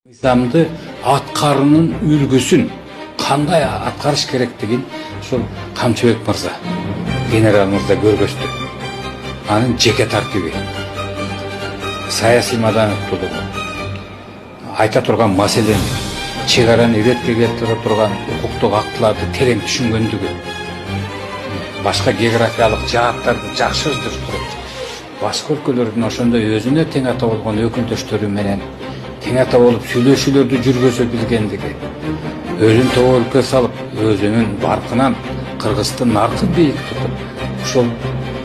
Nizamды атқарының үлгісін қандай атқарыш керектігін сол Қамчыбек мырза, генерал мырза көргөздү. Анын жеке тартиби, саясий маданияттуулугу, айта турган маселени, чек араны иретке келтире турган укуктук актыларды терең түшүнгөндүгү, башка географиялык жааттарды жакшы өздөртүп, башка өлкөлөрдүн ошондой өзүнө тең ата болгон өкүндөштөрү менен тең ата болуп сүйлөшүүлөрдү жүргөзө билгендиги, өзүн тоолукка салып, өзүнүн баркынан Кыргызды наркы бийик тутуп, ошол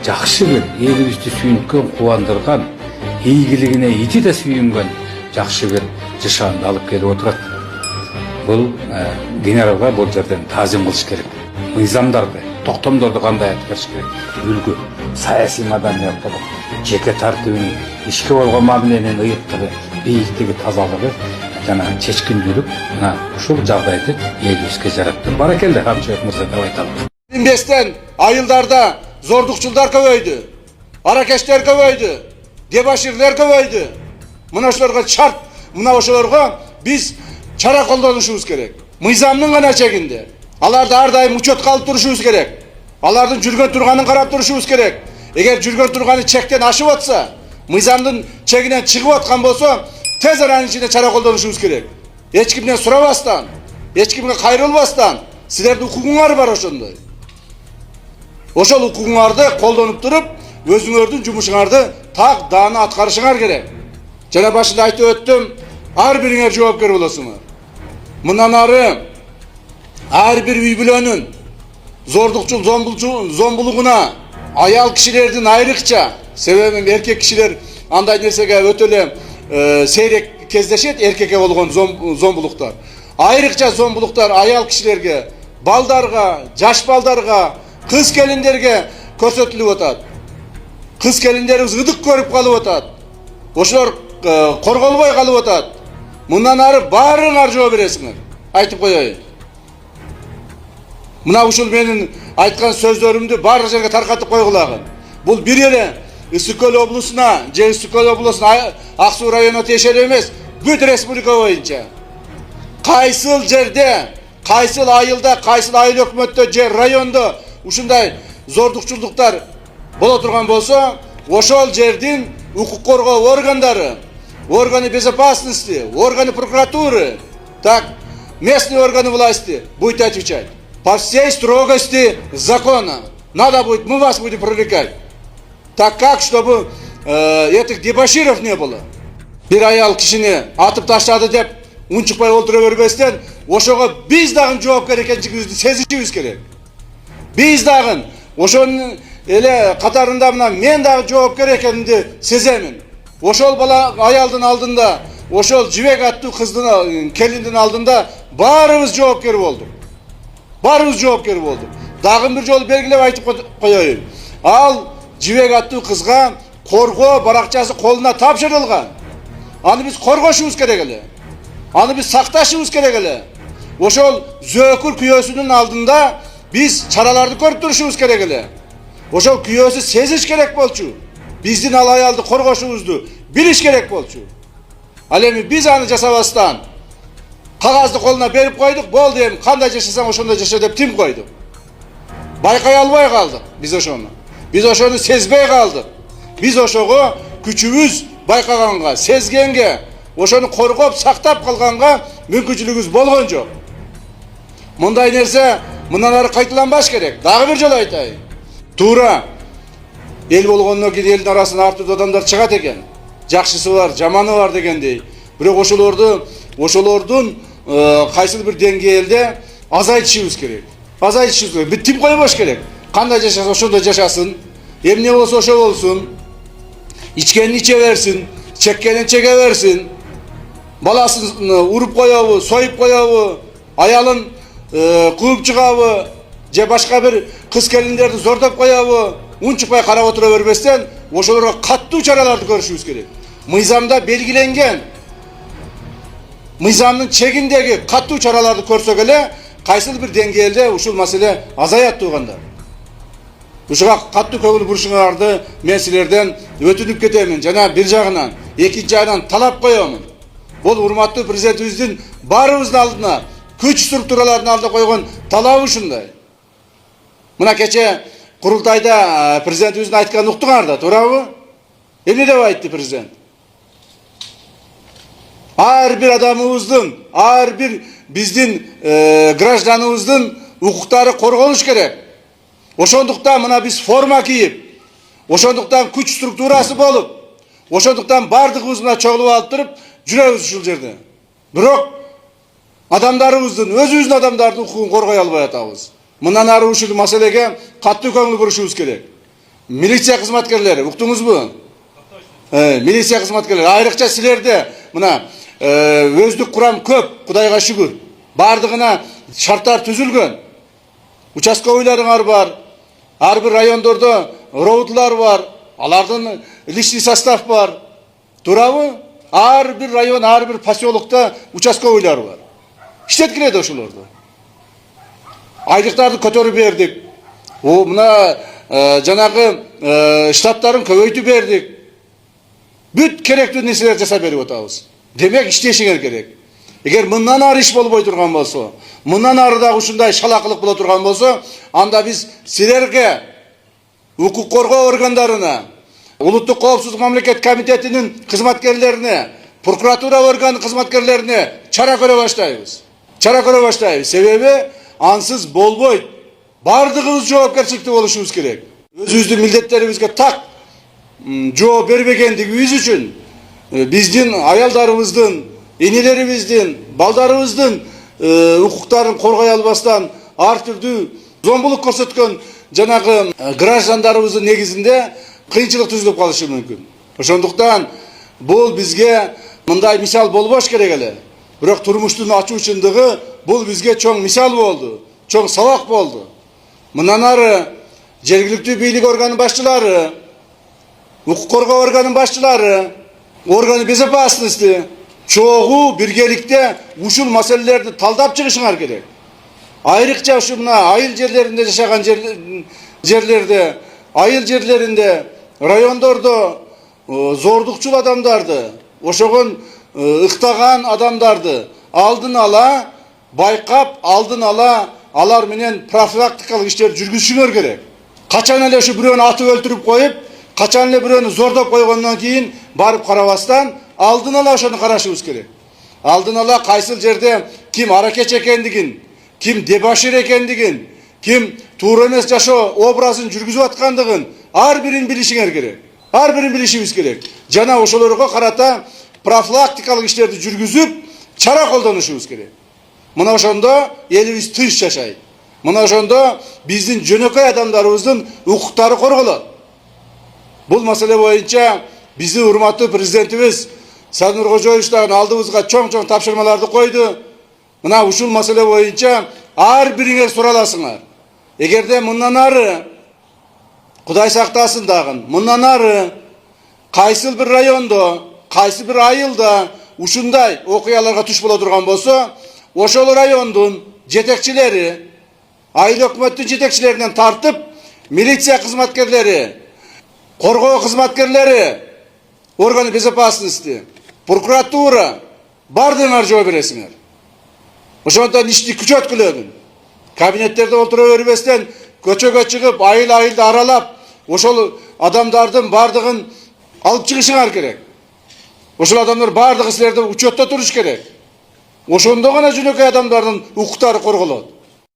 жакшы бир элибизди сүйүнткөн, кубандырган, ийгилигине ити да сүйүнгөн жакшы бир жашаанды алып келип отурат. Бул генералга бул жерден таазим кылыш керек. Мыйзамдарды, токтомдорду кандай аткарыш керек? Үлгү, саясий маданияттылык, жеке тартибинин, ишке болгон мамиленин ыйыктыгы, бийиктиги, тазалыгы жана чечкиндүүлүк ушул жагдайды элибизге жаратты. Баракелде Камчыбек мырза деп айталым. 25-тен айылдарда зордукчулдар көбөйдү, аракештер көбөйдү, дебаширлер көбөйдү. Мына ошолорго шарт, мына ошолорго биз чара колдонушубуз керек. Мыйзамдын гана чегинде. Аларды ар дайым учетко алып турушубуз керек. Алардын жүргөн турганын карап турушубуз керек. Эгер жүргөн турганы чектен ашып атса, мыйзамдын чегинен чыгып аткан болсо, тез аранын ичинде чара колдонушубуз керек. Эч кимден сурабастан, эч кимге кайрылбастан, силердин укугуңар бар ошондой. Ошол укугуңарды колдонуп туруп, өзүңөрдүн жумушуңарды так даана аткарышыңар керек. Жана башында айтып өттүм, ар бириңер жоопкер болосуңар. Мындан ары ар бир үй бүлөнүн зордукчул, зомбулугуна аял кишилердин айрыкча, себеби эркек кишилер андай нерсеге өтө эле сейрек кездешет, эркекке болгон зомбулуктар. Айрыкча зомбулуктар аял кишилерге, балдарга, жаш балдарга, кыз келиндерге көрсөтүлүп атат. Кыз келиндерибиз ыдык көрүп калып атат. Ошолор корголбой калып атат. Мындан ары баарыңар жооп бересиңер. Айтып коеюн. Мына ушул менин айткан сөздөрүмдү баардык жерге таркатып койгулагы. Бул бир эле Ысык Көл облусуна, же Ысык Көл облусуна, Ак Суу районуна тиешелүү эмес, бүт республика боюнча. Кайсыл жерде, кайсыл айылда, кайсыл айыл өкмөттө же райондо ушундай зордукчулдуктар боло турган болсо, ошол жердин укук коргоо органдары, органы безопасности, органы прокуратуры, так, местные органы власти будут отвечать. По всей строгости закона. Надо будет, мы вас будем привлекать. Так как, чтобы этих дебоширов не было. Bir ayal kişini atıp taşladı деп, унчукпай олтура бербестен, ошого биз дагы жоопкер экенчигибизди сезишибиз керек. Биз дагы ошонун эле катарында мына мен дагы жоопкер экенимди сеземин. Ошол бала аялдын алдында, ошол жибек аттуу кыздын, келиндин алдында баарыбыз жоопкер болдук. Баарыбыз жоопкер болдук. Дагы бир жолу белгилеп айтып коеюн. Ал жибек аттуу кызга коргоо баракчасы колуна тапшырылган. Аны биз коргошубуз керек эле. Аны биз сакташыбыз керек эле. Ошол зөөкүр күйөөсүнүн алдында биз чараларды көрүп турушубуз керек эле. Ошол күйөөсү сезиш керек болчу. Биздин ал аялды коргошубузду билиш керек болчу. Ал эми биз аны жасабастан кагазды колуна берип койдук, болду эми кандай жашасаң ошондой жаша деп тим койдук. Байкай албай калдык биз ошону. Биз ошону сезбей калдык. Биз ошого күчүбүз байкаганга, сезгенге, ошону коргоп, сактап калганга мүмкүнчүлүгүбүз болгон жок. Мындай нерсе мындан ары кайталанбаш керек. Дагы бир жолу айтайын. Туура эл болгондон кийин элдин арасына ар түрдүү адамдар чыгат экен. Жакшысы бар, жаманы бар дегендей. Бирок ошолордун кайсыл бир деңгээлде азайтышыбыз керек. Азайтышыбыз керек. Бир тим койбош керек. Кандай жашаса ошондой жашасын. Эмне болсо ошо болсун. Ичкенин иче берсин, чеккенин чеге берсин. Баласын уруп коебу, союп коебу, аялын кууп чыгабы, же башка бир кыз келиндерди зордоп коебу, унчукпай карап отура бербестен, ошолорго каттуу чараларды көрүшүбүз керек. Мыйзамда белгиленген, мыйзамдын чегиндеги каттуу чараларды көрсөк эле, кайсыл бир деңгээлде ушул маселе азаят туугандар. Ушуга каттуу көңүл бурушуңарды мен силерден өтүнүп кетемин. Жана бир жагынан, экинчи жагынан талап коемун. Бул урматтуу президентибиздин баарыбыздын алдына, күч структураларынын алдына койгон талабы ушундай. Мына кече курултайда президентибиздин айтканын уктуңар да, туурабы? Эмне деп айтты президент? Ар бир адамыбыздын, ар бир биздин гражданыбыздын укуктары корголуш керек. Ошондуктан мына биз форма кийип, ошондуктан күч структурасы болуп, ошондуктан бардыгыбыз мына чогулуп алып туруп жүрөбүз ушул жерде. Бирок адамдарыбыздын, өзүбүздүн адамдардын укугун коргой албай атабыз. Мындан ары ушул маселеге катуу көңүл бурушубуз керек. Милиция кызматкерлери, уктуңузбу? Милиция кызматкерлери, айрыкча силерде мына өздүк курам көп, Кудайга шүгүр. Бардыгына шарттар түзүлгөн. Участковыйларыңар бар. Ар бир райондордо роудлар бар. Алардын личный состав бар. Туурабы? Ар бир район, ар бир поселокто участковыйлар бар. Иштеткиле ошолорду. Айлыктарды көтөрүп бердик. Мына жанагы штаттарын көбөйтүп бердик. Бүт керектүү нерселерди жасап берип атабыз. Демек иштешиңер керек. Эгер мындан ары иш болбой турган болсо, мындан ары дагы ушундай шалакылык боло турган болсо, анда биз силерге, укук коргоо органдарына, Улуттук коопсуздук мамлекет комитетинин кызматкерлерине, прокуратура органы кызматкерлерине чара көрө баштайбыз. Чара көрө баштайбыз. Себеби ансыз болбойт. Бардыгыбыз жоопкерчиликтүү болушубуз керек. Өзүбүздүн милдеттерибизге так жооп бербегендигибиз үчүн биздин аялдарыбыздын, энелерибиздин, балдарыбыздын укуктарын коргой албастан ар түрдүү зомбулук көрсөткөн жанагы граждандарыбыздын негизинде кыйынчылык түзүлүп калышы мүмкүн. Ошондуктан бул бизге мындай мисал болбош керек эле. Бирок турмуштун ачуучундугу бул бизге чоң мисал болду, чоң сабак болду. Мындан ары жергиликтүү бийлик органы башчылары, укук коргоо органы башчылары, органы безопасности чогуу биргеликте ушул маселелерди талдап чыгышыңар керек. Айрыкча ушу мына айыл жерлеринде жашаган жерлерде, айыл жерлеринде, райондордо зордукчул адамдарды, ошогон ыктаган адамдарды алдын ала байкап, алдын ала алар менен профилактикалык иштерди жүргүзүшүңөр керек. Качан эле ушу бирөөнү атып өлтүрүп коюп, качан эле бирөөнү зордоп койгондон кийин барып карабастан алдын ала ошону карашыбыз керек. Алдын ала кайсыл жерде ким аракеч экендигин, ким дебашир экендигин, ким туура эмес жашоо образын жүргүзүп аткандыгын ар бирин билишиңер керек. Ар бирин билишибиз керек. Жана ошолорго карата профилактикалык иштерди жүргүзүп, чара колдонушубуз керек. Мына ошондо элибиз тынч жашайт. Мына ошондо биздин жөнөкөй адамдарыбыздын укуктары корголот. Бул маселе боюнча биздин урматтуу президентибиз Садыр Нуркожоевич дагы алдыбызга чоң-чоң тапшырмаларды койду. Мына ушул маселе боюнча ар бириңер сураласыңар. Эгерде мындан ары Кудай сактасын дагы, мындан ары кайсыл бир райондо, кайсы бир айылда ушундай окуяларга туш боло турган болсо, ошол райондун жетекчилери, айыл өкмөттүн жетекчилеринен тартып, милиция кызматкерлери, коргоо кызматкерлери, органы безопасности, прокуратура бардыгыңар жооп бересиңер. Ошондон ишти күчөткүлөгүн. Кабинеттерде отура бербестен көчөгө чыгып, айыл-айылды аралап, ошол адамдардын бардыгын алып чыгышыңар керек. Ошол адамдар бардыгы силерде учетто туруш керек. Ошондо гана жөнөкөй адамдардын укуктары корголот.